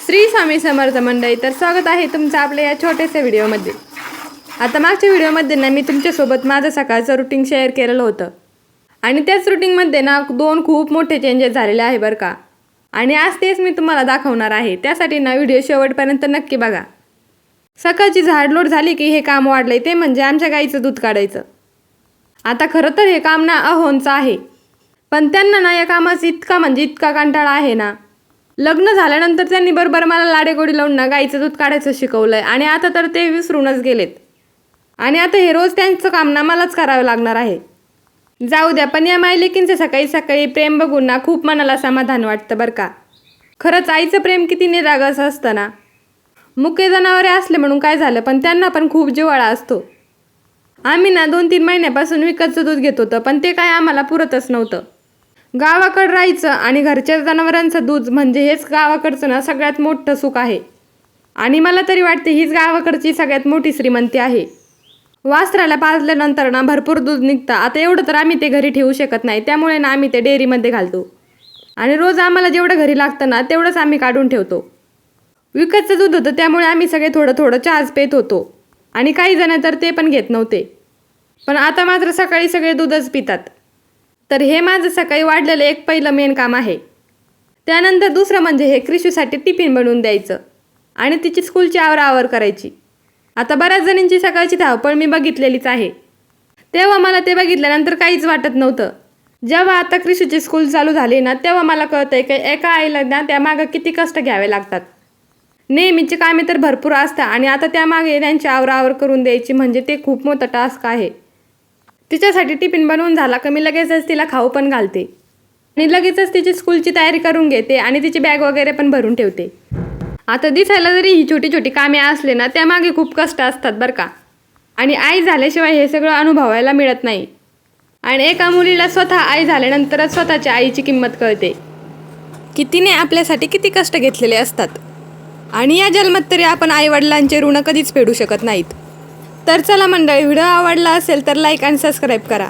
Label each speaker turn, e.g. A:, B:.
A: श्री स्वामी समर्थ मंडळी, तर स्वागत आहे तुमचं आपल्या या छोट्याशा व्हिडिओमध्ये। आता मागच्या व्हिडिओमध्ये ना मी तुमच्यासोबत माझं सकाळचं रुटीन शेअर केलेलं होतं आणि त्याच रुटीनमध्ये ना दोन खूप मोठे चेंजेस झालेले आहे बरं का। आणि आज तेच मी तुम्हाला दाखवणार आहे, त्यासाठी ना व्हिडिओ शेवटपर्यंत नक्की बघा। सकाळची झाडलोट झाली की हे काम वाढलंय, ते म्हणजे आमच्या गाईचं दूध काढायचं। आता खरं तर हे काम ना अहोंचं आहे, पण त्यांना ना या कामाचा इतका कंटाळा आहे ना। लग्न झाल्यानंतर त्यांनी बरोबर मला लाडेगोडी लावून ना गाईचं दूध काढायचं शिकवलंय आणि आता तर ते विसरूनच गेलेत आणि आता हे रोज त्यांचं काम ना मलाच करावं लागणार आहे। जाऊ द्या, पण या मायलेकींचे सकाळी सकाळी प्रेम बघून ना खूप मनाला समाधान वाटतं बरं का। खरंच आईचं प्रेम किती निरागस असतं ना। मुके जनावरे असले म्हणून काय झालं, पण त्यांना पण खूप जिव्हाळा असतो। आम्ही ना 2-3 महिन्यापासून विकतचं दूध घेत होतं, पण ते काय आम्हाला पुरतच नव्हतं। गावाकडे राहायचं आणि घरच्या जनावरांचं दूध म्हणजे हेच गावाकडचं ना सगळ्यात मोठं सुख आहे आणि मला तरी वाटते हीच गावाकडची सगळ्यात मोठी श्रीमंती आहे। वासराला पाजल्यानंतर ना भरपूर दूध निघतं। आता एवढं तर आम्ही ते घरी ठेवू शकत नाही, त्यामुळे ना आम्ही ते डेअरीमध्ये घालतो आणि रोज आम्हाला जेवढं घरी लागतं ना तेवढंच आम्ही काढून ठेवतो। विकतचं दूध होतं त्यामुळे आम्ही सगळे थोडं थोडं चहाच पेत होतो आणि काही जण तर ते पण घेत नव्हते, पण आता मात्र सकाळी सगळे दूधच पितात। तर हे माझं सकाळी वाढलेलं एक पहिलं मेन काम आहे। त्यानंतर दुसरं म्हणजे हे कृषीसाठी टिफिन बनवून द्यायचं आणि तिची स्कूलची आवराआवर करायची। आता बऱ्याच जणींची सकाळची धावपळ मी बघितलेलीच आहे, तेव्हा मला ते बघितल्यानंतर काहीच वाटत नव्हतं। जेव्हा आता कृषीची स्कूल चालू झाली ना, तेव्हा मला कळतंय की एका आईला ना त्यामागं किती कष्ट घ्यावे लागतात। नेहमीची कामे तर भरपूर असतात आणि आता त्यामागे त्यांची आवराआवर करून द्यायची म्हणजे ते खूप मोठं टास्क आहे। तिच्यासाठी टिफिन बनवून झाला की मी लगेचच तिला खाऊ पण घालते आणि लगेचच तिची स्कूलची तयारी करून घेते आणि तिची बॅग वगैरे पण भरून ठेवते। आता दिसायला जरी ही छोटी छोटी कामे असले ना, त्यामागे खूप कष्ट असतात बरं का। आणि आई झाल्याशिवाय हे सगळं अनुभवायला मिळत नाही आणि एका मुलीला स्वतः आई झाल्यानंतरच स्वतःच्या आईची किंमत कळते की तिने आपल्यासाठी किती कष्ट घेतलेले असतात आणि या जन्मात तरी आपण आईवडिलांचे ऋण कधीच फेडू शकत नाहीत। तर चला मंडळी, व्हिडिओ आवडला असेल तर लाईक आणि सबस्क्राईब करा।